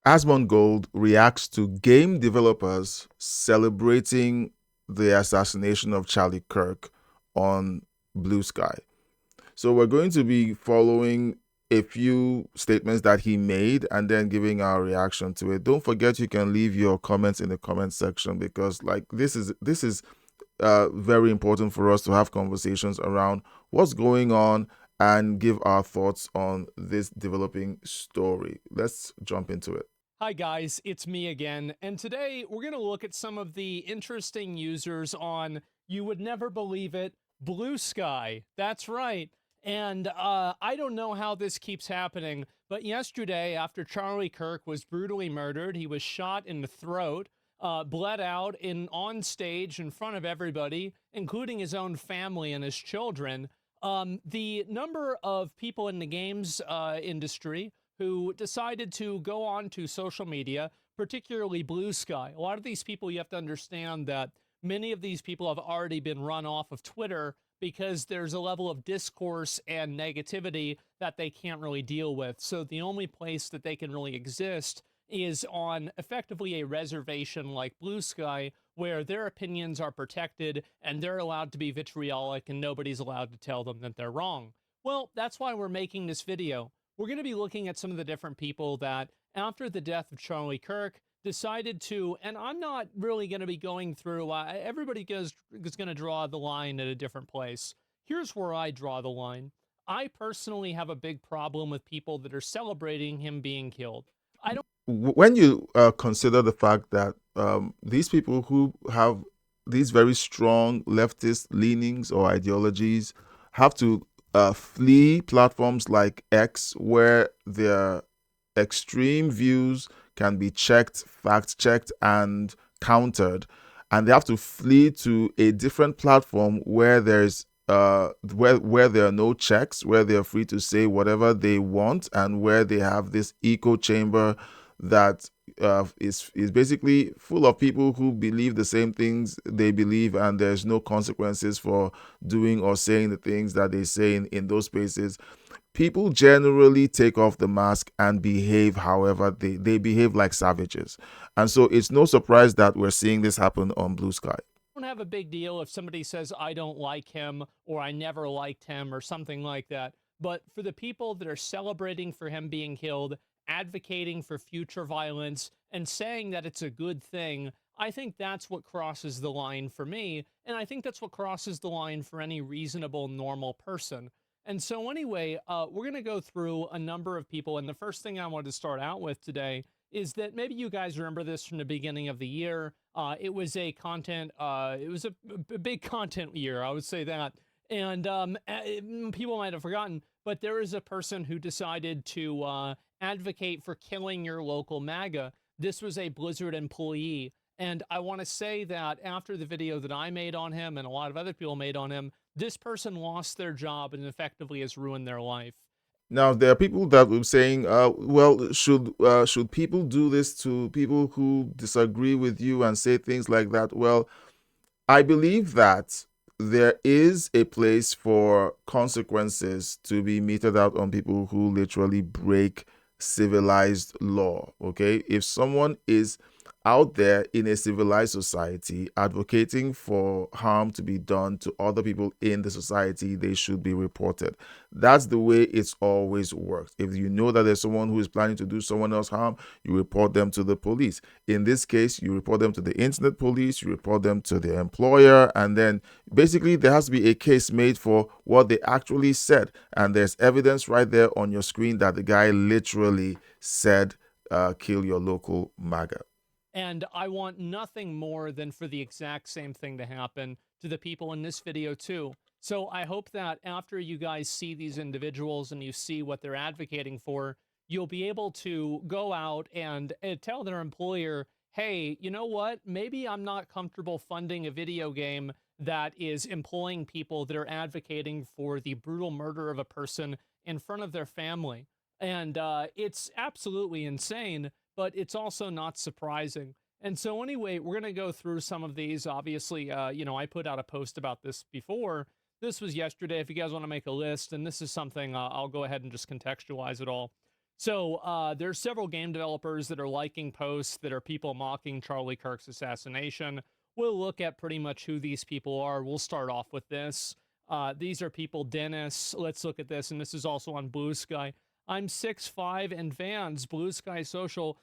Asmongold reacts to game developers celebrating the assassination of Charlie Kirk on Blue Sky. So we're going to be following a few statements that he made and then giving our reaction to it. Don't forget you can leave your comments in the comment section because like this is very important for us to have conversations around what's going on and give our thoughts on this developing story. Let's jump into it. Hi guys, it's me again, and today we're going to look at some of the interesting users on, you would never believe it, Blue Sky. That's right. And I don't know how this keeps happening, but yesterday, after Charlie Kirk was brutally murdered, he was shot in the throat, bled out on stage in front of everybody, including his own family and his children. The number of people in the games industry who decided to go on to social media, particularly Blue Sky. A lot of these people, you have to understand that many of these people have already been run off of Twitter because there's a level of discourse and negativity that they can't really deal with. So the only place that they can really exist is on effectively a reservation like Blue Sky, where their opinions are protected and they're allowed to be vitriolic and nobody's allowed to tell them that they're wrong. Well, that's why we're making this video. We're going to be looking at some of the different people that, after the death of Charlie Kirk, decided to, and I'm not really going to be going through, everybody is going to draw the line at a different place. Here's where I draw the line. I personally have a big problem with people that are celebrating him being killed. I don't When you consider the fact that these people who have these very strong leftist leanings or ideologies have to flee platforms like X, where their extreme views can be checked, fact checked, and countered, and they have to flee to a different platform where where there are no checks, where they are free to say whatever they want, and where they have this echo chamber that is basically full of people who believe the same things they believe, and there's no consequences for doing or saying the things that they say in those spaces. People generally take off the mask and behave however they behave like savages. And so it's no surprise that we're seeing this happen on Blue Sky. don't have a big deal if somebody says I don't like him or I never liked him or something like that. But for the people that are celebrating for him being killed, advocating for future violence, and saying that it's a good thing, I think that's what crosses the line for me. And I think that's what crosses the line for any reasonable, normal person. And so, anyway, we're going to go through a number of people. And the first thing I wanted to start out with today is that maybe you guys remember this from the beginning of the year. It was a content, it was a big content year, I would say that. And people might have forgotten, but there is a person who decided to advocate for killing your local MAGA. This was a Blizzard employee. And I want to say that after the video that I made on him and a lot of other people made on him, this person lost their job and effectively has ruined their life. Now there are people that will be saying, "Well, should people do this to people who disagree with you and say things like that?" Well, I believe that there is a place for consequences to be meted out on people who literally break civilized law. Okay, if someone is out there in a civilized society advocating for harm to be done to other people in the society, they should be reported. That's the way it's always worked. If you know that there's someone who is planning to do someone else harm, you report them to the police. In this case, you report them to the internet police, you report them to the employer, and then basically there has to be a case made for what they actually said. And there's evidence right there on your screen that the guy literally said, kill your local MAGA. And I want nothing more than for the exact same thing to happen to the people in this video too. So I hope that after you guys see these individuals and you see what they're advocating for, you'll be able to go out and tell their employer, hey, you know what? Maybe I'm not comfortable funding a video game that is employing people that are advocating for the brutal murder of a person in front of their family. And it's absolutely insane, but it's also not surprising. And so, anyway, we're going to go through some of these. Obviously, I put out a post about this before. This was yesterday. If you guys want to make a list, and this is something I'll go ahead and just contextualize it all. So there's several game developers that are liking posts that are people mocking Charlie Kirk's assassination. We'll look at pretty much who these people are. We'll start off with this. These are people, Dennis. Let's look at this. And this is also on Blue Sky. I'm 6'5" and Vans, Blue Sky Social,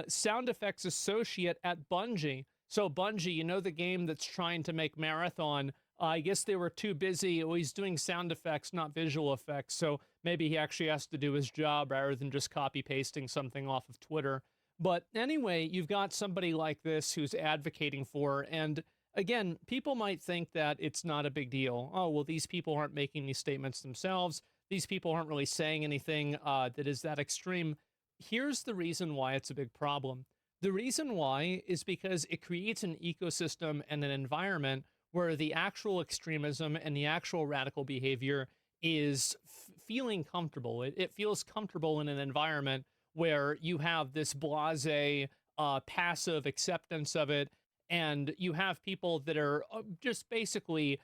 sound effects associate at Bungie. So, Bungie, you know, the game that's trying to make Marathon. I guess they were too busy. Oh, he's doing sound effects, not visual effects. So, maybe he actually has to do his job rather than just copy pasting something off of Twitter. But anyway, you've got somebody like this who's advocating for, and again, people might think that it's not a big deal. Oh, well, these people aren't making these statements themselves. These people aren't really saying anything that is that extreme. Here's the reason why it's a big problem. The reason why is because it creates an ecosystem and an environment where the actual extremism and the actual radical behavior is feeling comfortable. It feels comfortable in an environment where you have this blase, passive acceptance of it, and you have people that are just basically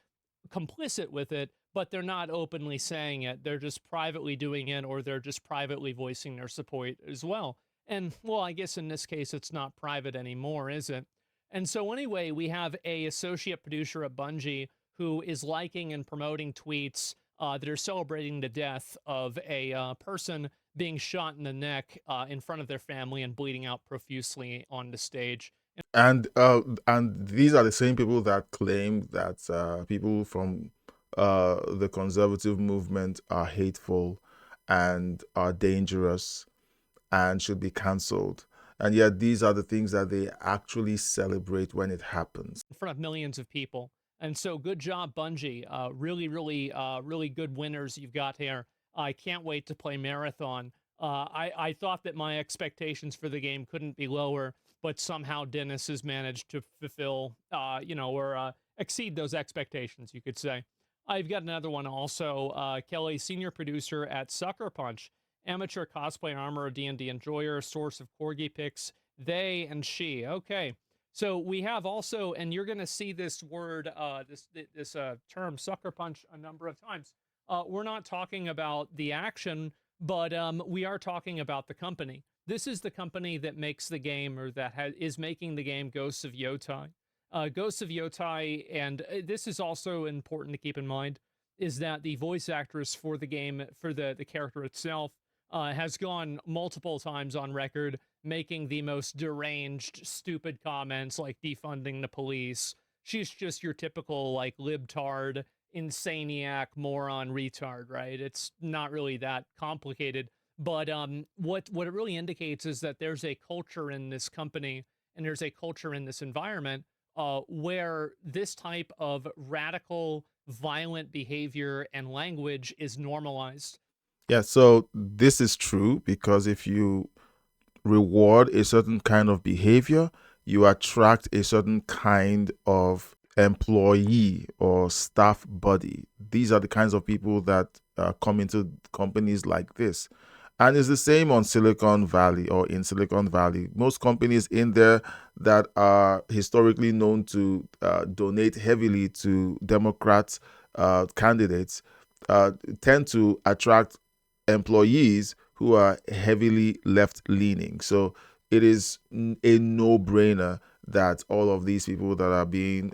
complicit with it, but they're not openly saying it. They're just privately doing it, or they're just privately voicing their support as well. And well, I guess in this case, it's not private anymore, is it? And so anyway, we have a associate producer at Bungie who is liking and promoting tweets that are celebrating the death of a person being shot in the neck in front of their family and bleeding out profusely on the stage. And these are the same people that claim that people from the conservative movement are hateful and are dangerous and should be cancelled. And yet, these are the things that they actually celebrate when it happens. In front of millions of people. And so, good job, Bungie. Really good winners you've got here. I can't wait to play Marathon. I thought that my expectations for the game couldn't be lower, but somehow Dennis has managed to fulfill, or exceed those expectations, you could say. I've got another one also. Kelly, senior producer at Sucker Punch, amateur cosplay armor, D&D enjoyer, source of corgi pics, they and she. Okay. So we have also, and you're going to see this word, this term, sucker punch, a number of times. We're not talking about the action, but we are talking about the company. This is the company that makes the game, or that is making the game, Ghosts of Yotai. Ghosts of Yotai, and this is also important to keep in mind, is that the voice actress for the game, for the character itself, has gone multiple times on record making the most deranged, stupid comments like defunding the police. She's just your typical, like, libtard, insaniac, moron, retard, right? It's not really that complicated. But what it really indicates is that there's a culture in this company and there's a culture in this environment where this type of radical, violent behavior and language is normalized. Yeah, so this is true because if you reward a certain kind of behavior, you attract a certain kind of employee or staff body. These are the kinds of people that come into companies like this. And it's the same on Silicon Valley or in Silicon Valley. Most companies in there that are historically known to donate heavily to Democrat candidates tend to attract employees who are heavily left leaning. So it is a no brainer that all of these people that are being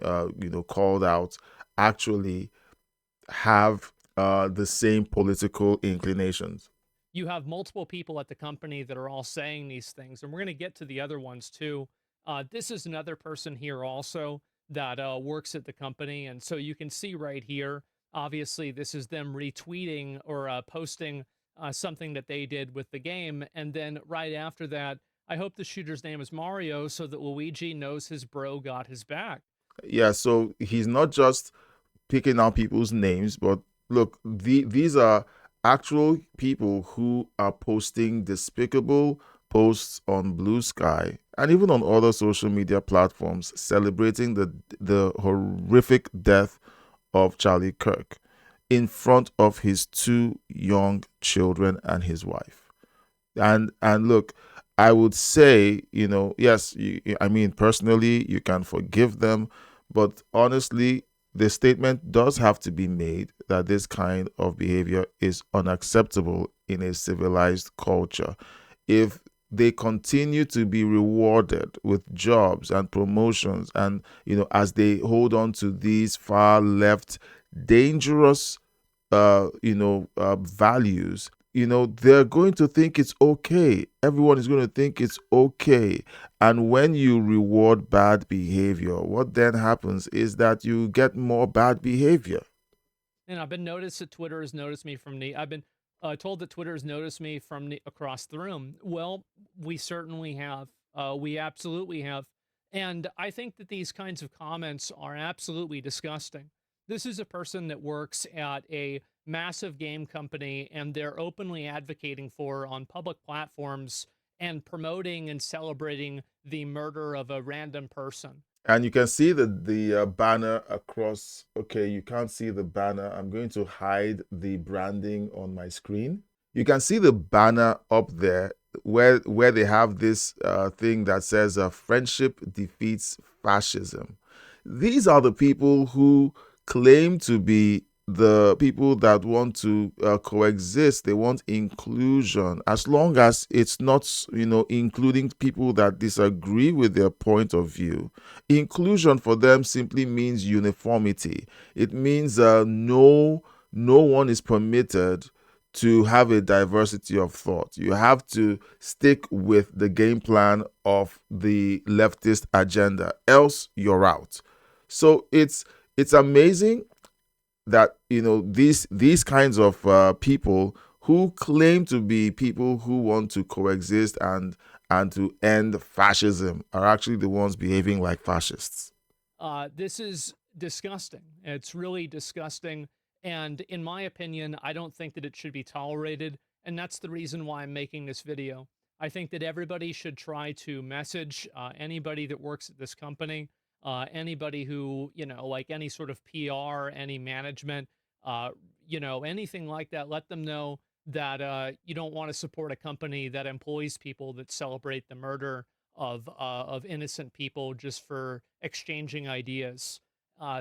called out actually have the same political inclinations. You have multiple people at the company that are all saying these things, and we're going to get to the other ones too. This is another person here also that works at the company, and so you can see right here, obviously this is them retweeting or posting something that they did with the game, and then right after that, I hope the shooter's name is Mario so that Luigi knows his bro got his back. Yeah, so he's not just picking out people's names, but look, these are actual people who are posting despicable posts on Blue Sky and even on other social media platforms celebrating the horrific death of Charlie Kirk in front of his two young children and his wife. And look, I would say, yes, I mean, personally, you can forgive them, but honestly, the statement does have to be made that this kind of behavior is unacceptable in a civilized culture. If they continue to be rewarded with jobs and promotions, and as they hold on to these far left dangerous values, they're going to think it's okay. Everyone is going to think it's okay. And when you reward bad behavior, what then happens is that you get more bad behavior. And I've been noticed that Twitter has noticed me from the. I've been told that Twitter has noticed me from across the room. Well, we certainly have. We absolutely have. And I think that these kinds of comments are absolutely disgusting. This is a person that works at a massive game company, and they're openly advocating for on public platforms and promoting and celebrating the murder of a random person. And you can see the banner across. Okay, you can't see the banner. I'm going to hide the branding on my screen. You can see the banner up there where they have this thing that says friendship defeats fascism. These are the people who claim to be the people that want to coexist. They want inclusion, as long as it's not, including people that disagree with their point of view. Inclusion for them simply means uniformity. It means no one is permitted to have a diversity of thought. You have to stick with the game plan of the leftist agenda, else you're out. So it's amazing that these kinds of people who claim to be people who want to coexist and to end fascism are actually the ones behaving like fascists. This is disgusting. It's really disgusting. And in my opinion, I don't think that it should be tolerated. And that's the reason why I'm making this video. I think that everybody should try to message anybody that works at this company, anybody who, like any sort of PR, any management, anything like that. Let them know that you don't want to support a company that employs people that celebrate the murder of innocent people just for exchanging ideas.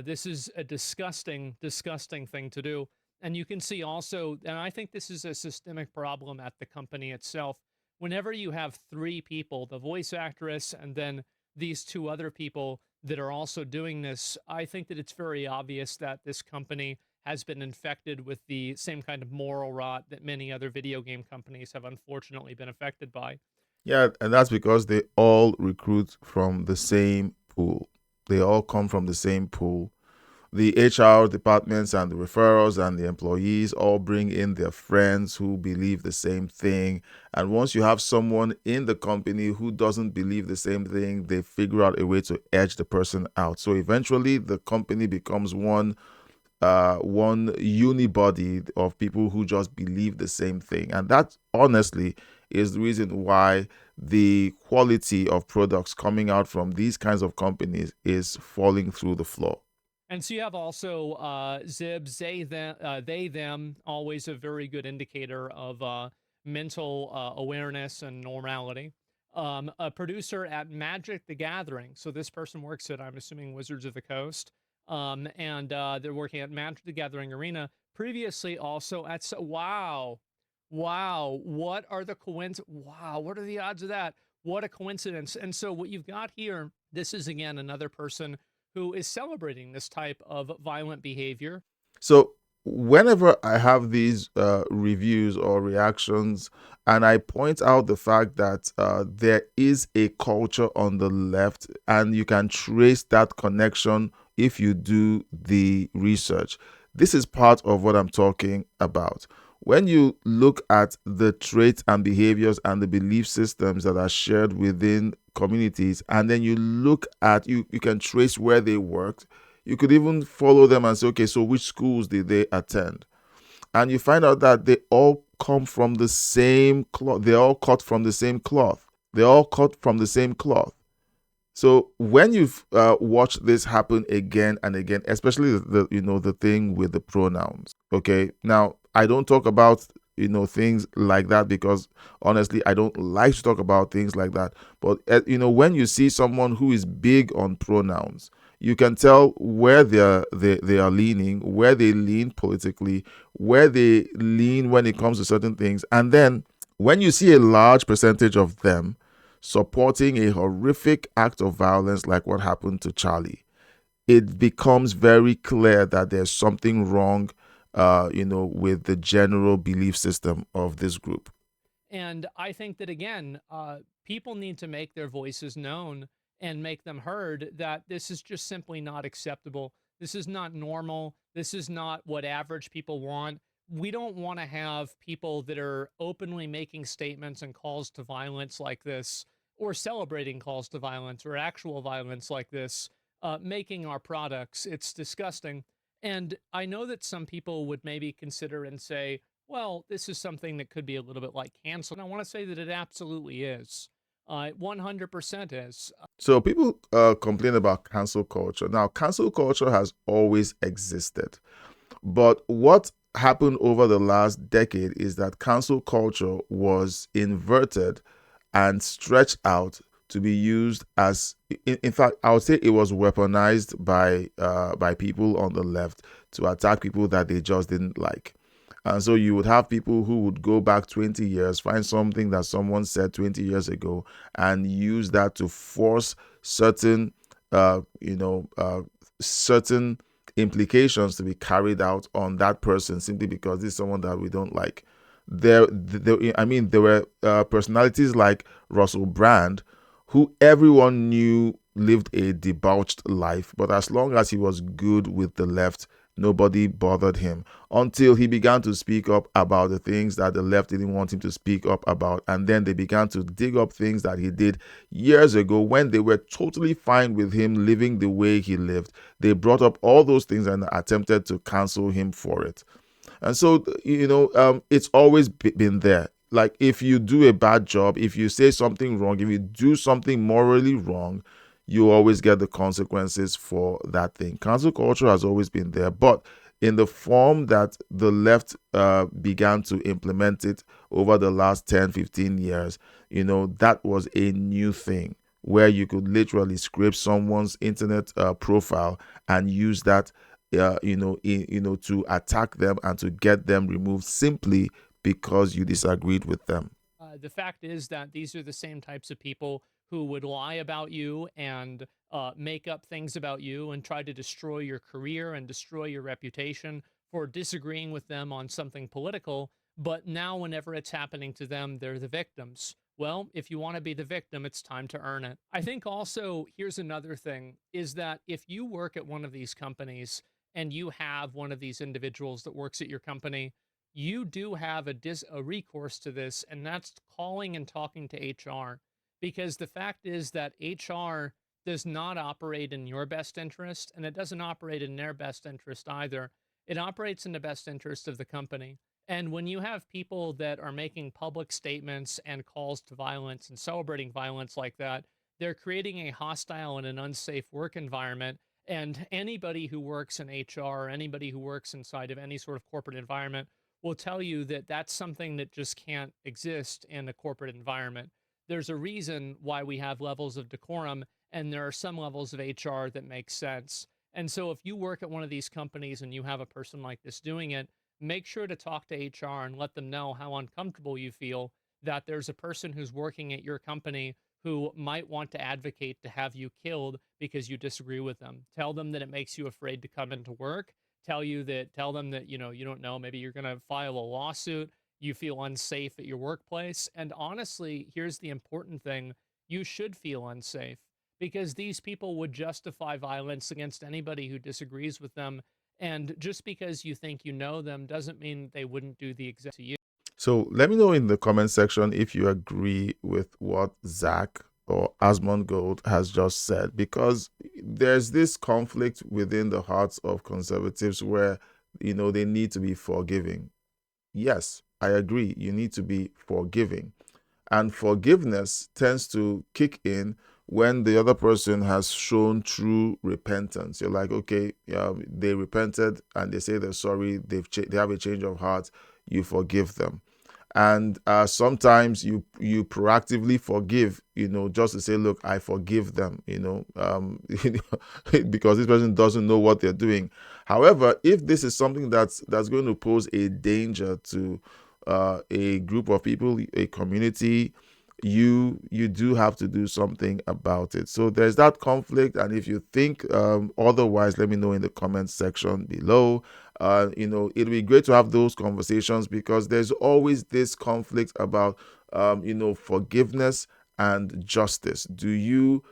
This is a disgusting, disgusting thing to do. And you can see also, and I think this is a systemic problem at the company itself. Whenever you have three people, the voice actress and then these two other people that are also doing this, I think that it's very obvious that this company has been infected with the same kind of moral rot that many other video game companies have unfortunately been affected by. Yeah, and that's because they all recruit from the same pool. They all come from the same pool. The HR departments and the referrals and the employees all bring in their friends who believe the same thing. And once you have someone in the company who doesn't believe the same thing, they figure out a way to edge the person out. So eventually the company becomes one unibody of people who just believe the same thing. And that honestly is the reason why the quality of products coming out from these kinds of companies is falling through the floor. And so you have also Zibs, they, them, always a very good indicator of mental awareness and normality. A producer at Magic the Gathering. So this person works at, I'm assuming, Wizards of the Coast. And they're working at Magic the Gathering Arena. Previously also at, wow, what are the wow, what are the odds of that? What a coincidence. And so what you've got here, this is again another person who is celebrating this type of violent behavior. So whenever I have these reviews or reactions and I point out the fact that there is a culture on the left and you can trace that connection if you do the research, this is part of what I'm talking about. When you look at the traits and behaviors and the belief systems that are shared within communities, and then you look at, you can trace where they worked, you could even follow them and say, okay, so which schools did they attend? And you find out that they all come from the same cloth. They're all cut from the same cloth. They're all cut from the same cloth. So when you've watched this happen again and again, especially the thing with the pronouns, okay? Now, I don't talk about things like that because honestly, I don't like to talk about things like that. But when you see someone who is big on pronouns, You can tell where they are leaning, where they lean politically, where they lean when it comes to certain things. And then when you see a large percentage of them supporting a horrific act of violence like what happened to Charlie, it becomes very clear that there's something wrong, with the general belief system of this group. And I think that, again, people need to make their voices known and make them heard that this is just simply not acceptable. This is not normal. This is not what average people want. We don't want to have people that are openly making statements and calls to violence like this, or celebrating calls to violence or actual violence like this, making our products. It's disgusting. And I know that some people would maybe consider and say, well, this is something that could be a little bit like cancel. And I want to say that it absolutely is. 100% is. So people complain about cancel culture. Now, cancel culture has always existed. But what happened over the last decade is that cancel culture was inverted and stretched out to be used as, in fact, I would say it was weaponized by people on the left to attack people that they just didn't like. And so you would have people who would go back 20 years, find something that someone said 20 years ago, and use that to force certain, certain implications to be carried out on that person simply because this is someone that we don't like. There were personalities like Russell Brand, who everyone knew lived a debauched life, but as long as he was good with the left, nobody bothered him until he began to speak up about the things that the left didn't want him to speak up about. And then they began to dig up things that he did years ago when they were totally fine with him living the way he lived. They brought up all those things and attempted to cancel him for it. And so, it's always been there. Like, if you do a bad job, if you say something wrong, if you do something morally wrong, you always get the consequences for that thing. Cancel culture has always been there, but in the form that the left began to implement it over the last 10, 15 years, that was a new thing where you could literally scrape someone's internet profile and use that, to attack them and to get them removed simply because you disagreed with them. The fact is that these are the same types of people who would lie about you and make up things about you and try to destroy your career and destroy your reputation for disagreeing with them on something political. But now, whenever it's happening to them, they're the victims. Well, if you want to be the victim, it's time to earn it. I think also, here's another thing, is that if you work at one of these companies and you have one of these individuals that works at your company, you do have a recourse to this, and that's calling and talking to HR. Because the fact is that HR does not operate in your best interest, and it doesn't operate in their best interest either. It operates in the best interest of the company. And when you have people that are making public statements and calls to violence and celebrating violence like that, they're creating a hostile and an unsafe work environment. And anybody who works in HR or anybody who works inside of any sort of corporate environment will tell you that that's something that just can't exist in a corporate environment. There's a reason why we have levels of decorum, and there are some levels of HR that make sense. And so if you work at one of these companies and you have a person like this doing it, make sure to talk to HR and let them know how uncomfortable you feel that there's a person who's working at your company who might want to advocate to have you killed because you disagree with them. Tell them that it makes you afraid to come into work. Tell them that, you don't know, maybe you're going to file a lawsuit, you feel unsafe at your workplace. And honestly, here's the important thing, you should feel unsafe because these people would justify violence against anybody who disagrees with them. And just because you think you know them doesn't mean they wouldn't do the exact to you. So let me know in the comment section if you agree with what Zach or Asmongold has just said, because there's this conflict within the hearts of conservatives where, they need to be forgiving. Yes, I agree. You need to be forgiving. And forgiveness tends to kick in when the other person has shown true repentance. You're like, okay, they repented and they say they're sorry, they have a change of heart, you forgive them. And sometimes you proactively forgive, just to say, look, I forgive them, because this person doesn't know what they're doing. However, if this is something that's going to pose a danger to a group of people, a community, you do have to do something about it. So there's that conflict, and if you think otherwise, let me know in the comments section below. It'll be great to have those conversations, because there's always this conflict about forgiveness and justice. Do you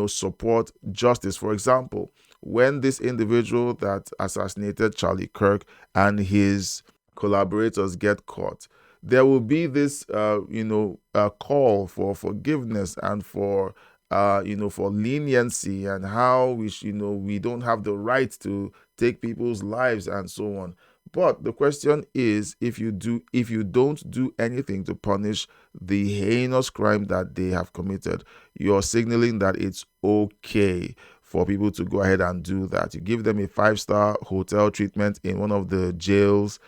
support justice? For example, when this individual that assassinated Charlie Kirk and his collaborators get caught, there will be this call for forgiveness and for leniency, and how we don't have the right to take people's lives and so on. But the question is, if you don't do anything to punish the heinous crime that they have committed, you're signaling that it's okay for people to go ahead and do that. You give them a 5-star hotel treatment in one of the jails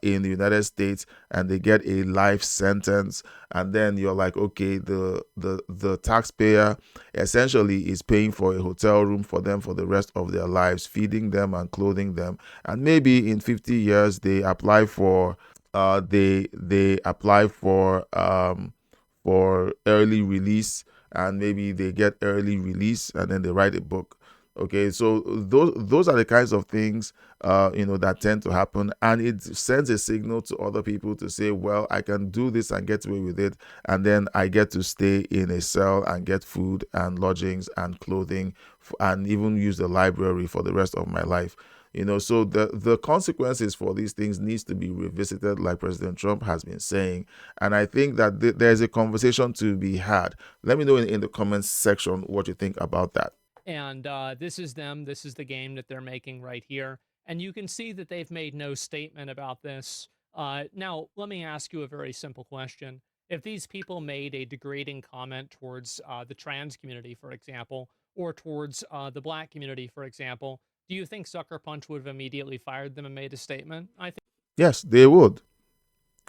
in the United States, and they get a life sentence, and then you're like, okay, the taxpayer essentially is paying for a hotel room for them for the rest of their lives, feeding them and clothing them, and maybe in 50 years they apply for they apply for early release, and maybe they get early release, and then they write a book. Okay, so those are the kinds of things that tend to happen, and it sends a signal to other people to say, well, I can do this and get away with it, and then I get to stay in a cell and get food and lodgings and clothing, and even use the library for the rest of my life. So the consequences for these things needs to be revisited, like President Trump has been saying. And I think that there's a conversation to be had. Let me know in the comments section what you think about that. And this is them. This is the game that they're making right here. And you can see that they've made no statement about this. Now, let me ask you a very simple question. If these people made a degrading comment towards the trans community, for example, or towards the black community, for example, do you think Sucker Punch would have immediately fired them and made a statement? I think. Yes, they would.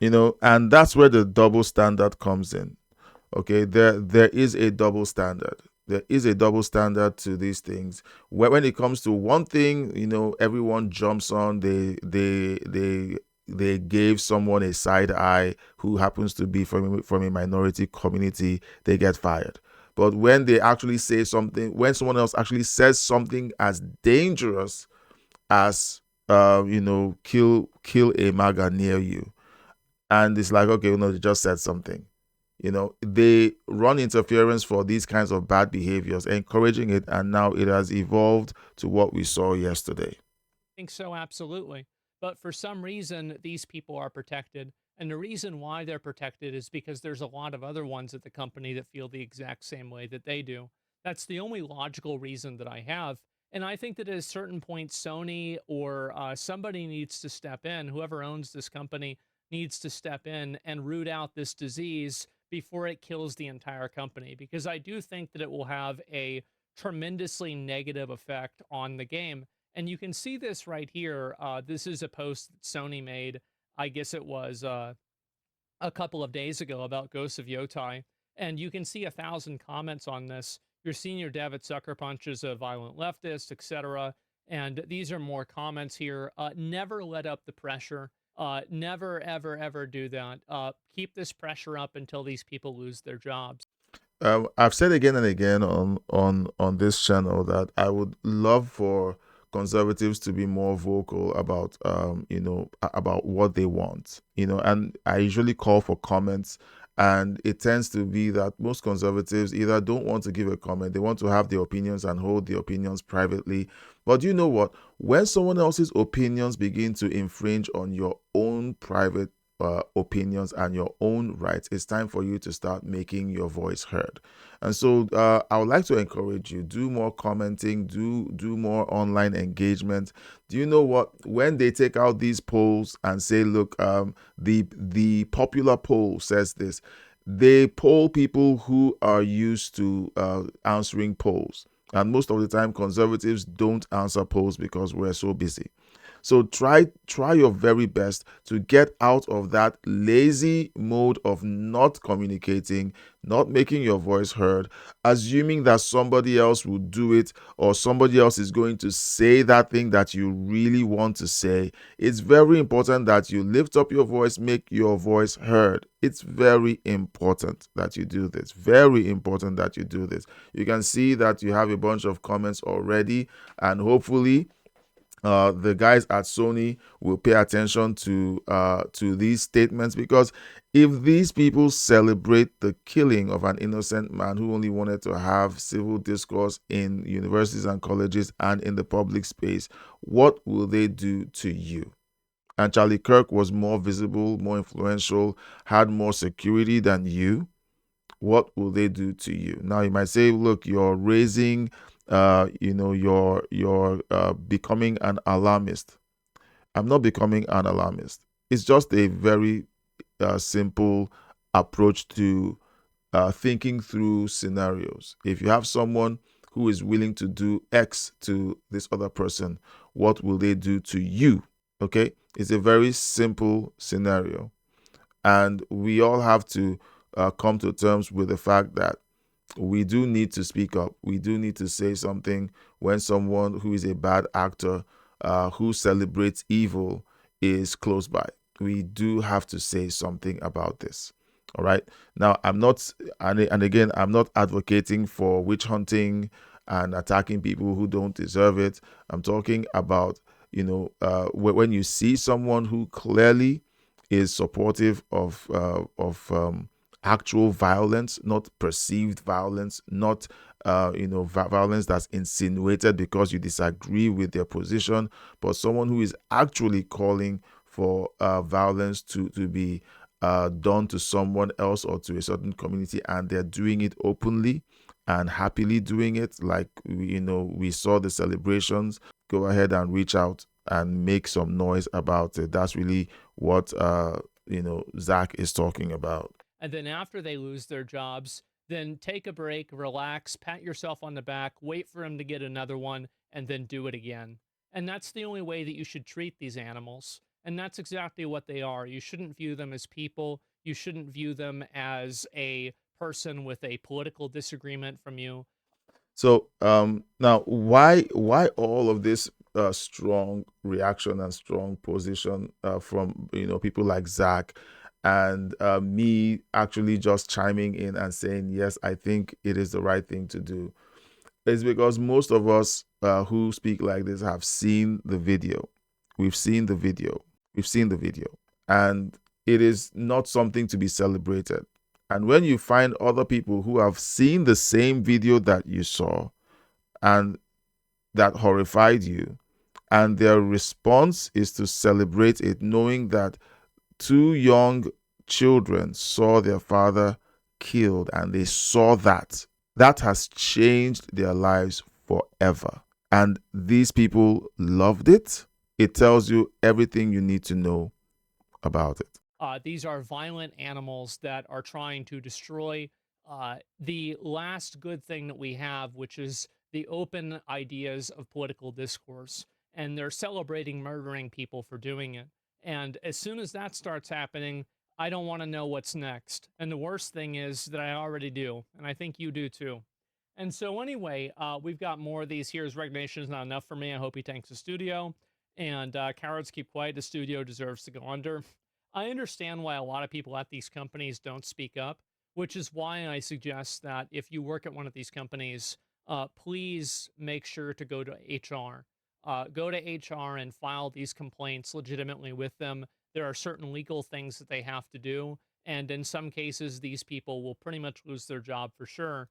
And that's where the double standard comes in. Okay, there is a double standard. There is a double standard to these things. When it comes to one thing, everyone jumps on. They gave someone a side eye who happens to be from a minority community, they get fired. But when they actually say something, when someone else actually says something as dangerous as kill a MAGA near you, and it's like, okay, they just said something. They run interference for these kinds of bad behaviors, encouraging it, and now it has evolved to what we saw yesterday. Think so, absolutely. But for some reason, these people are protected. And the reason why they're protected is because there's a lot of other ones at the company that feel the exact same way that they do. That's the only logical reason that I have. And I think that at a certain point, Sony or somebody needs to step in. Whoever owns this company needs to step in and root out this disease before it kills the entire company. Because I do think that it will have a tremendously negative effect on the game. And you can see this right here. This is a post that Sony made. I guess it was a couple of days ago about Ghosts of Yotai. And you can see 1,000 comments on this. Your senior dev at Sucker Punch is a violent leftist, etc. And these are more comments here. Never let up the pressure. Never, ever, ever do that. Keep this pressure up until these people lose their jobs. I've said again and again on this channel that I would love for conservatives to be more vocal about about what they want, and I usually call for comments, and it tends to be that most conservatives either don't want to give a comment, they want to have their opinions and hold the opinions privately. But you know what, when someone else's opinions begin to infringe on your own private opinions and your own rights, it's time for you to start making your voice heard. And so I would like to encourage you, do more commenting, do more online engagement. Do you know what, when they take out these polls and say, look, the popular poll says this, they poll people who are used to answering polls, and most of the time conservatives don't answer polls because we're so busy. So try your very best to get out of that lazy mode of not communicating, not making your voice heard, assuming that somebody else will do it, or somebody else is going to say that thing that you really want to say. It's very important that you lift up your voice, make your voice heard. It's very important that you do this. Very important that you do this. You can see that you have a bunch of comments already, and hopefully the guys at Sony will pay attention to these statements, because if these people celebrate the killing of an innocent man who only wanted to have civil discourse in universities and colleges and in the public space, what will they do to you? And Charlie Kirk was more visible, more influential, had more security than you. What will they do to you? Now you might say, look, you're raising you're becoming an alarmist. I'm not becoming an alarmist. It's just a very simple approach to thinking through scenarios. If you have someone who is willing to do X to this other person, what will they do to you? Okay, it's a very simple scenario, and we all have to come to terms with the fact that we do need to speak up. We do need to say something when someone who is a bad actor, who celebrates evil, is close by. We do have to say something about this. All right. Now, I'm not, and again, I'm not advocating for witch hunting and attacking people who don't deserve it. I'm talking about, when you see someone who clearly is supportive of actual violence, not perceived violence, not violence that's insinuated because you disagree with their position, but someone who is actually calling for violence to be done to someone else or to a certain community, and they're doing it openly and happily doing it, like we saw the celebrations. Go ahead and reach out and make some noise about it. That's really what Zach is talking about. And then after they lose their jobs, then take a break, relax, pat yourself on the back, wait for him to get another one, and then do it again. And that's the only way that you should treat these animals. And that's exactly what they are. You shouldn't view them as people. You shouldn't view them as a person with a political disagreement from you. So now, why all of this strong reaction and strong position from people like Zach, and me actually just chiming in and saying yes, I think it is the right thing to do? Is because most of us who speak like this have seen the video. We've seen the video. We've seen the video, and it is not something to be celebrated. And when you find other people who have seen the same video that you saw and that horrified you, and their response is to celebrate it, knowing that two young children saw their father killed, and they saw that has changed their lives forever. And these people loved it. It tells you everything you need to know about it. These are violent animals that are trying to destroy the last good thing that we have, which is the open ideas of political discourse. And they're celebrating murdering people for doing it. And as soon as that starts happening, I don't want to know what's next. And the worst thing is that I already do. And I think you do too. And so, anyway, we've got more of these. Here's recognition is not enough for me. I hope he tanks the studio. And cowards keep quiet. The studio deserves to go under. I understand why a lot of people at these companies don't speak up, which is why I suggest that if you work at one of these companies, please make sure to go to HR. Go to HR and file these complaints legitimately with them. There are certain legal things that they have to do. And in some cases, these people will pretty much lose their job for sure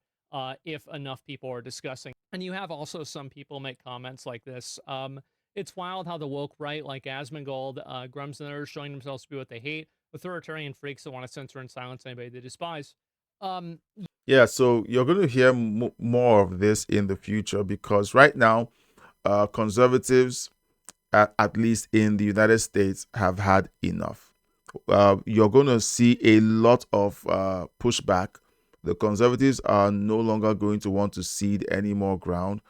if enough people are discussing. And you have also some people make comments like this. It's wild how the woke right, like Asmongold, Grums and others, showing themselves to be what they hate, authoritarian freaks that want to censor and silence anybody they despise. Um, Yeah, so you're going to hear more of this in the future, because right now, conservatives, at least in the United States, have had enough. You're going to see a lot of pushback. The conservatives are no longer going to want to cede any more ground.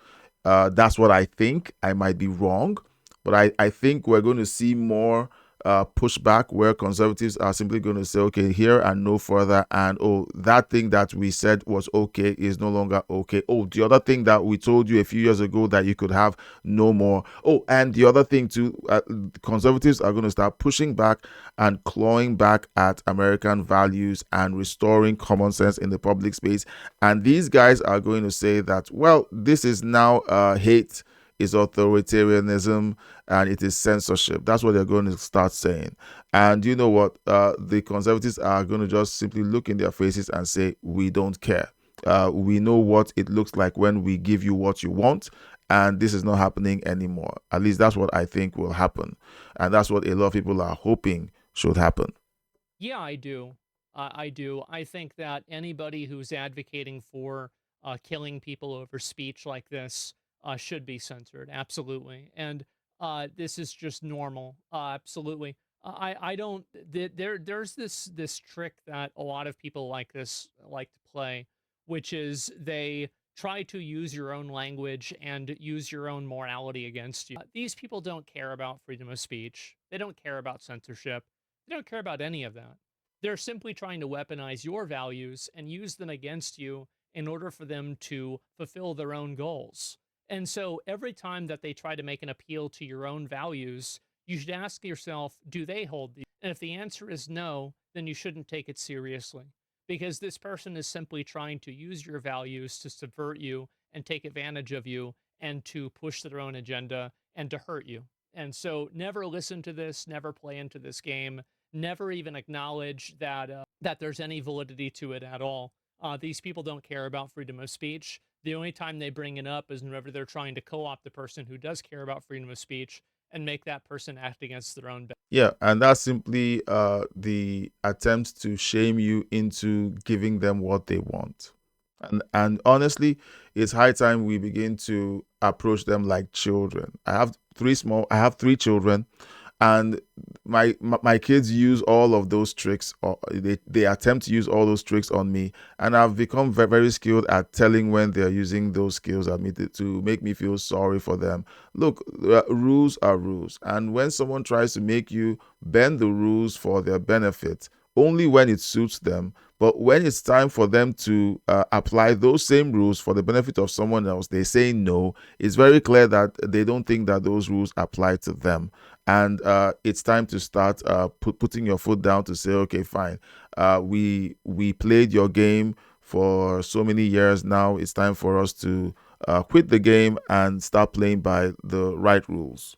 That's what I think. I might be wrong, But I think we're going to see more pushback where conservatives are simply going to say, okay, here and no further. And oh, that thing that we said was okay is no longer okay. Oh, the other thing that we told you a few years ago that you could have, no more. Oh, and the other thing too, conservatives are going to start pushing back and clawing back at American values and restoring common sense in the public space. And these guys are going to say that, well, this is now hate, is authoritarianism, and it is censorship. That's what they're going to start saying. And you know what? The conservatives are going to just simply look in their faces and say, we don't care. We know what it looks like when we give you what you want, and this is not happening anymore. At least that's what I think will happen. And that's what a lot of people are hoping should happen. Yeah, I do. I do. I think that anybody who's advocating for killing people over speech like this should be censored. Absolutely. And this is just normal. Absolutely. I don't. There's this trick that a lot of people like this like to play, which is they try to use your own language and use your own morality against you. These people don't care about freedom of speech. They don't care about censorship. They don't care about any of that. They're simply trying to weaponize your values and use them against you in order for them to fulfill their own goals. And so every time that they try to make an appeal to your own values, you should ask yourself, do they hold these? And if the answer is no, then you shouldn't take it seriously because this person is simply trying to use your values to subvert you and take advantage of you and to push their own agenda and to hurt you. And so never listen to this, never play into this game, never even acknowledge that there's any validity to it at all. These people don't care about freedom of speech. The only time they bring it up is whenever they're trying to co-opt the person who does care about freedom of speech and make that person act against their own. Yeah, and that's simply the attempt to shame you into giving them what they want. And honestly, it's high time we begin to approach them like children. I have three children, and my kids use all of those tricks, or they attempt to use all those tricks on me, and I've become very, very skilled at telling when they're using those skills at me to make me feel sorry for them. Look, rules are rules, and when someone tries to make you bend the rules for their benefit, only when it suits them, but when it's time for them to apply those same rules for the benefit of someone else, they say no. It's very clear that they don't think that those rules apply to them. And it's time to start putting your foot down to say, okay, fine. We played your game for so many years now. It's time for us to quit the game and start playing by the right rules.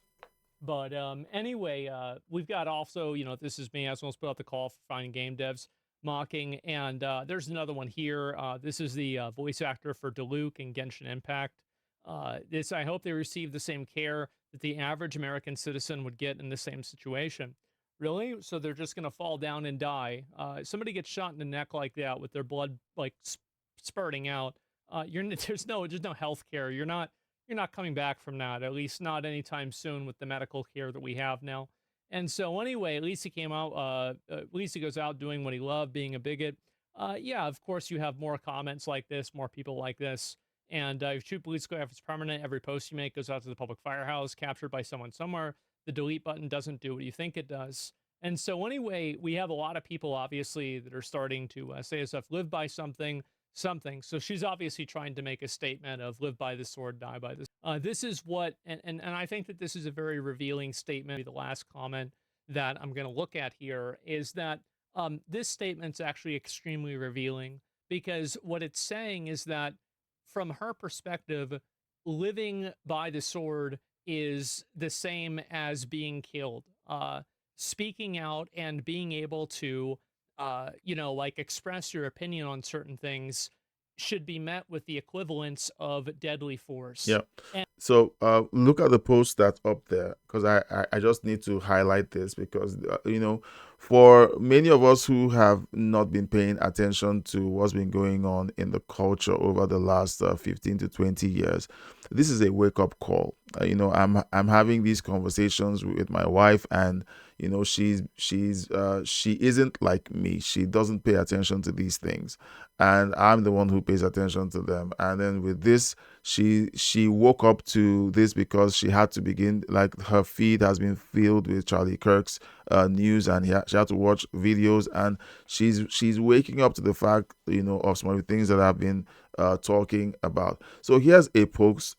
But anyway, we've got also, this is me. I was supposed to put out the call for finding game devs mocking, and there's another one here. This is the voice actor for Diluc and Genshin Impact. This I hope they receive the same care that the average American citizen would get in the same situation. Really? So they're just gonna fall down and die? Somebody gets shot in the neck like that with their blood like spurting out. There's no health care. You're not coming back from that, at least not anytime soon with the medical care that we have now. And so anyway, at least he came out, at least he goes out doing what he loved, being a bigot. Yeah, of course you have more comments like this, more people like this. And if shoot police go if it's permanent, every post you make goes out to the public firehouse, captured by someone somewhere. The delete button doesn't do what you think it does. And so anyway, we have a lot of people obviously that are starting to say stuff, live by something. So she's obviously trying to make a statement of live by the sword, die by this. This is what, and I think that this is a very revealing statement. The last comment that I'm going to look at here is that this statement's actually extremely revealing because what it's saying is that from her perspective, living by the sword is the same as being killed. Speaking out and being able to like express your opinion on certain things should be met with the equivalence of deadly force. Yeah. So look at the post that's up there because I just need to highlight this because, for many of us who have not been paying attention to what's been going on in the culture over the last 15 to 20 years, this is a wake up call. I'm having these conversations with my wife, and she isn't like me. She doesn't pay attention to these things, and I'm the one who pays attention to them. And then with this, she woke up to this because she had to begin, like, her feed has been filled with Charlie Kirk's news, and she had to watch videos, and she's waking up to the fact, of some of the things that I've been talking about. So here's a post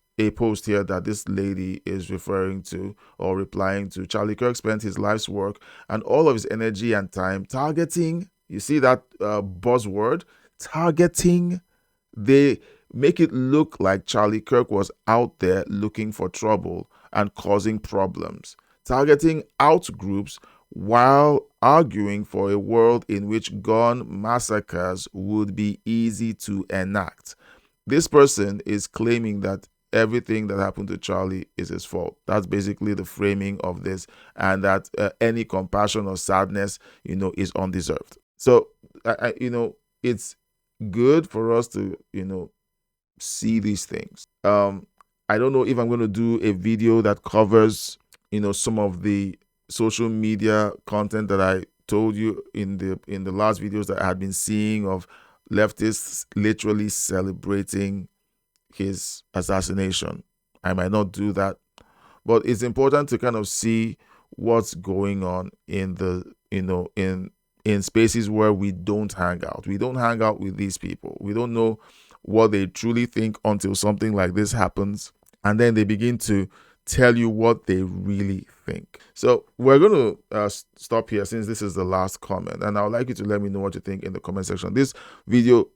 here that this lady is referring to or replying to. Charlie Kirk spent his life's work and all of his energy and time targeting. You see that buzzword, targeting. They make it look like Charlie Kirk was out there looking for trouble and causing problems, targeting out groups while arguing for a world in which gun massacres would be easy to enact. This person is claiming that everything that happened to Charlie is his fault. That's basically the framing of this, and that any compassion or sadness, is undeserved. So, it's good for us to, see these things. I don't know if I'm going to do a video that covers, some of the social media content that I told you in the last videos that I had been seeing of leftists literally celebrating his assassination. I might not do that, but it's important to kind of see what's going on in the in spaces where we don't hang out. We don't hang out with these people. We don't know what they truly think until something like this happens, and then they begin to tell you what they really think. So we're going to stop here, since this is the last comment, and I would like you to let me know what you think in the comment section. This video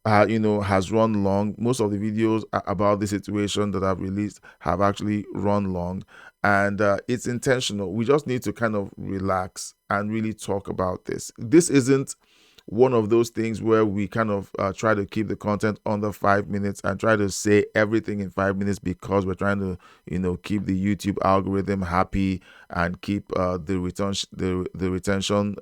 has run long. Most of the videos about this situation that I've released have actually run long, and it's intentional. We just need to kind of relax and really talk about this. This isn't one of those things where we kind of try to keep the content under 5 minutes and try to say everything in 5 minutes because we're trying to, keep the YouTube algorithm happy and keep the retention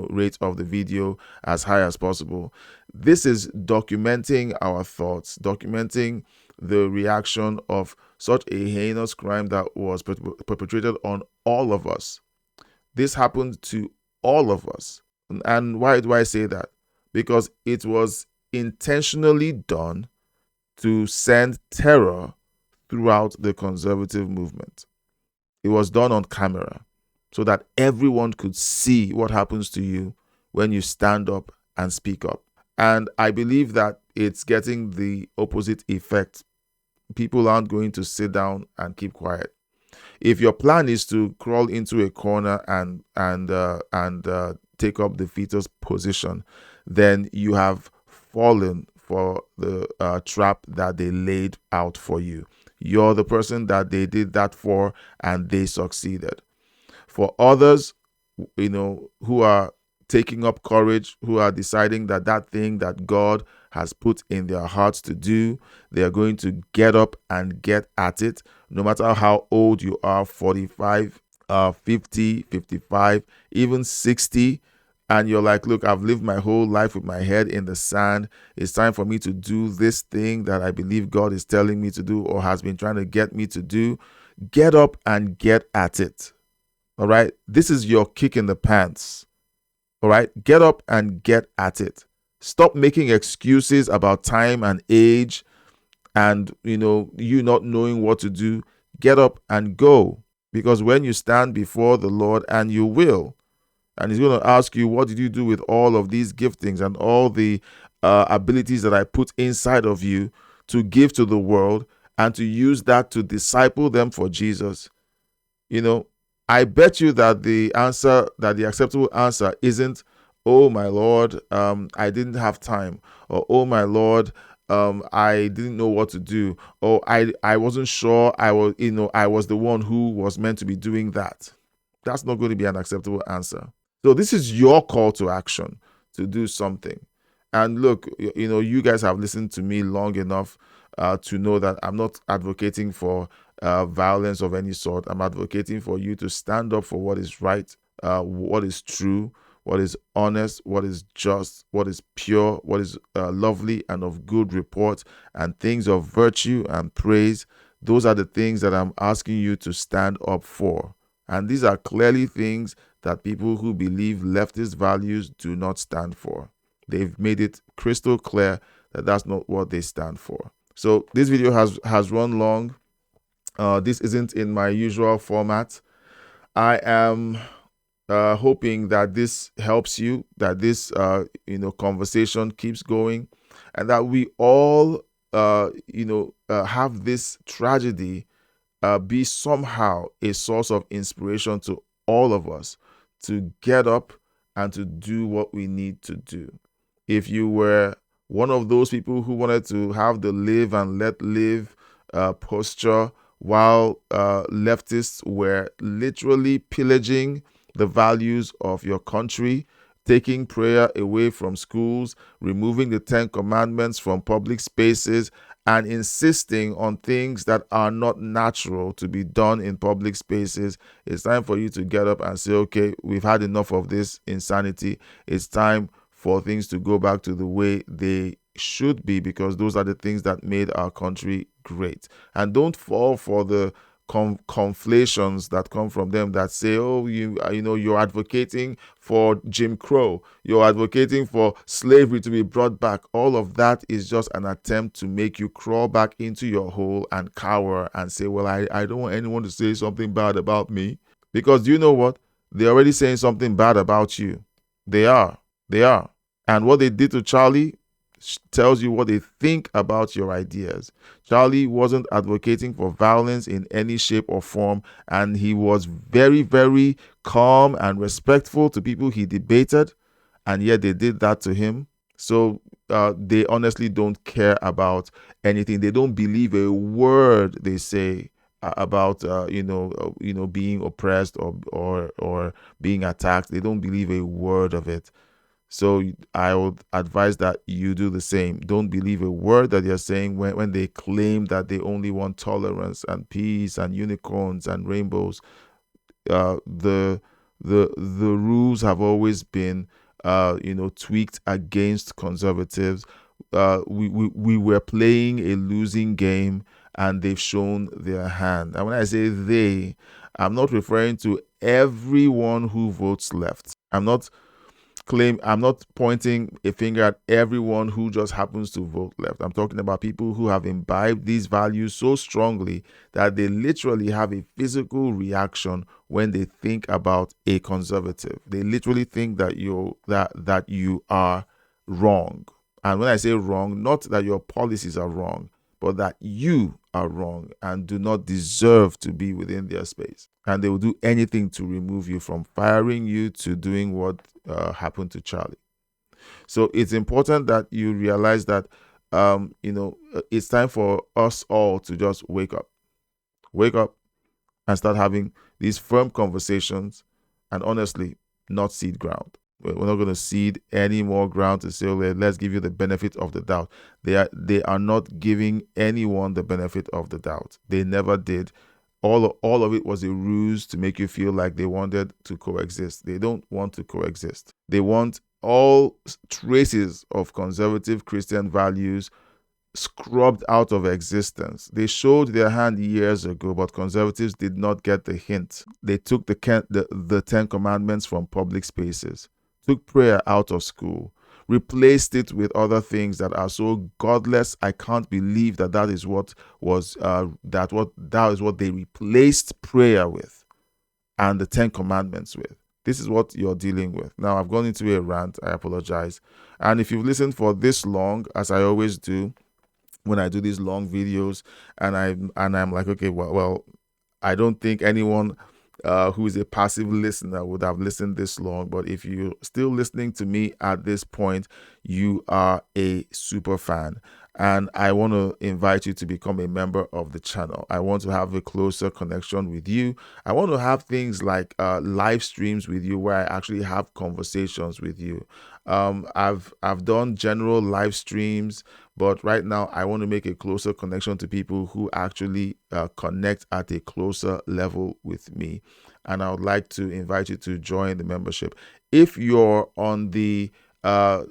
rate of the video as high as possible. This is documenting our thoughts, documenting the reaction of such a heinous crime that was perpetrated on all of us. This happened to all of us. And why do I say that? Because it was intentionally done to send terror throughout the conservative movement. It was done on camera so that everyone could see what happens to you when you stand up and speak up. And I believe that it's getting the opposite effect. People aren't going to sit down and keep quiet. If your plan is to crawl into a corner and take up the fetus position, then you have fallen for the trap that they laid out for you. You're the person that they did that for, and they succeeded. For others, who are taking up courage, who are deciding that thing that God has put in their hearts to do, they are going to get up and get at it, no matter how old you are, 45, 50, 55, even 60. And you're like, look, I've lived my whole life with my head in the sand. It's time for me to do this thing that I believe God is telling me to do or has been trying to get me to do. Get up and get at it. All right? This is your kick in the pants. All right? Get up and get at it. Stop making excuses about time and age and, you not knowing what to do. Get up and go. Because when you stand before the Lord, and you will, and he's going to ask you, what did you do with all of these giftings and all the abilities that I put inside of you to give to the world and to use that to disciple them for Jesus? I bet you that the acceptable answer isn't, oh my Lord, I didn't have time, or oh my Lord, I didn't know what to do, or I wasn't sure I was the one who was meant to be doing that. That's not going to be an acceptable answer. So this is your call to action to do something. And look, you guys have listened to me long enough to know that I'm not advocating for violence of any sort. I'm advocating for you to stand up for what is right, what is true, what is honest, what is just, what is pure, what is lovely and of good report, and things of virtue and praise. Those are the things that I'm asking you to stand up for. And these are clearly things that people who believe leftist values do not stand for. They've made it crystal clear that that's not what they stand for. So this video has run long. This isn't in my usual format. I am hoping that this helps you, that this conversation keeps going, and that we all have this tragedy be somehow a source of inspiration to all of us to get up and to do what we need to do. If you were one of those people who wanted to have the live and let live posture, while leftists were literally pillaging the values of your country, taking prayer away from schools, removing the Ten Commandments from public spaces, and insisting on things that are not natural to be done in public spaces, it's time for you to get up and say, okay, we've had enough of this insanity. It's time for things to go back to the way they should be, because those are the things that made our country great. And don't fall for the conflations that come from them that say, oh, you're advocating for Jim Crow, you're advocating for slavery to be brought back. All of that is just an attempt to make you crawl back into your hole and cower and say, well, I don't want anyone to say something bad about me. Because do you know what? They're already saying something bad about you. They are. And what they did to Charlie tells you what they think about your ideas. Charlie wasn't advocating for violence in any shape or form, and he was very, very calm and respectful to people he debated, and yet they did that to him. So they honestly don't care about anything. They don't believe a word they say about being oppressed or being attacked. They don't believe a word of it. So I would advise that you do the same. Don't believe a word that they're saying when they claim that they only want tolerance and peace and unicorns and rainbows. The rules have always been tweaked against conservatives. We were playing a losing game, and they've shown their hand. And when I say they, I'm not referring to everyone who votes left. I'm not pointing a finger at everyone who just happens to vote left. I'm talking about people who have imbibed these values so strongly that they literally have a physical reaction when they think about a conservative. They literally think that you are wrong. And when I say wrong, not that your policies are wrong, but that you are wrong and do not deserve to be within their space. And they will do anything to remove you, from firing you to doing what happened to Charlie. So it's important that you realize that, it's time for us all to just wake up and start having these firm conversations, and honestly, not cede ground. We're not going to cede any more ground to say, okay, let's give you the benefit of the doubt. They are not giving anyone the benefit of the doubt. They never did. All of it was a ruse to make you feel like they wanted to coexist. They don't want to coexist. They want all traces of conservative Christian values scrubbed out of existence. They showed their hand years ago, but conservatives did not get the hint. They took the Ten Commandments from public spaces, took prayer out of school, replaced it with other things that are so godless. I can't believe that is what they replaced prayer with and the Ten Commandments with. This is what you're dealing with. Now, I've gone into a rant. I apologize. And if you've listened for this long, as I always do when I do these long videos, and I'm like, okay, well, I don't think anyone who is a passive listener would have listened this long. But if you're still listening to me at this point, you are a super fan. And I want to invite you to become a member of the channel. I want to have a closer connection with you. I want to have things like live streams with you where I actually have conversations with you. I've done general live streams, but right now I want to make a closer connection to people who actually connect at a closer level with me. And I would like to invite you to join the membership. If you're on the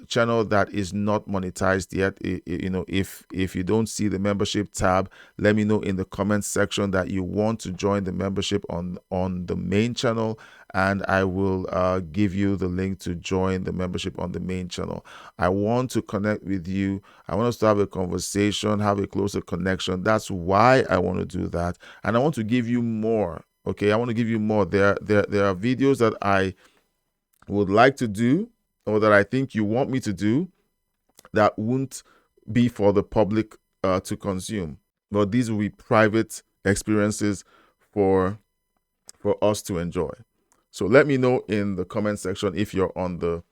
channel that is not monetized yet, if you don't see the membership tab, let me know in the comments section that you want to join the membership on the main channel, and I will give you the link to join the membership on the main channel. I want to connect with you. I want us to have a conversation, have a closer connection. That's why I want to do that, and I want to give you more. Okay, I want to give you more. There are videos that I would like to do, or that I think you want me to do, that won't be for the public to consume, but these will be private experiences for us to enjoy. So let me know in the comment section if you're on the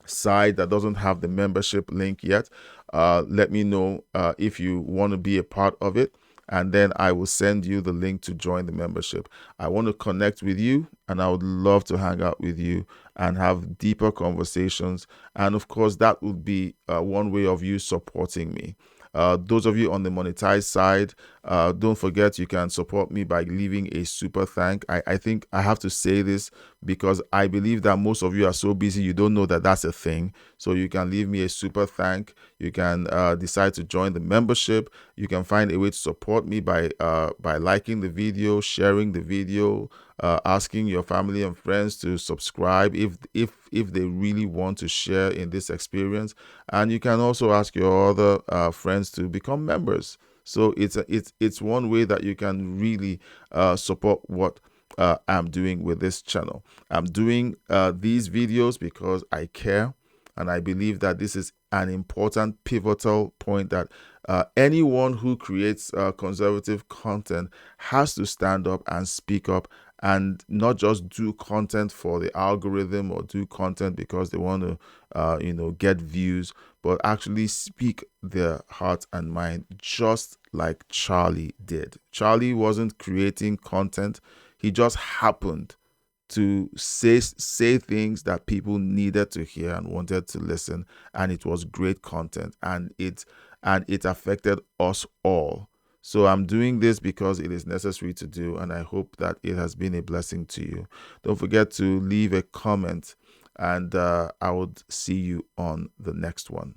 side that doesn't have the membership link yet. Let me know if you want to be a part of it, and then I will send you the link to join the membership. I want to connect with you, and I would love to hang out with you and have deeper conversations. And of course, that would be one way of you supporting me. Those of you on the monetized side, don't forget you can support me by leaving a super thank. I think I have to say this because I believe that most of you are so busy you don't know that that's a thing. So you can leave me a super thank. You can decide to join the membership. You can find a way to support me by liking the video, sharing the video, asking your family and friends to subscribe if they really want to share in this experience. And you can also ask your other friends to become members. So it's one way that you can really support what I'm doing with this channel. I'm doing these videos because I care, and I believe that this is an important pivotal point that anyone who creates conservative content has to stand up and speak up, and not just do content for the algorithm or do content because they want to get views, but actually speak their heart and mind, just like Charlie did. Charlie wasn't creating content. He just happened to say things that people needed to hear and wanted to listen, and it was great content, and it affected us all. So I'm doing this because it is necessary to do, and I hope that it has been a blessing to you. Don't forget to leave a comment, and I would see you on the next one.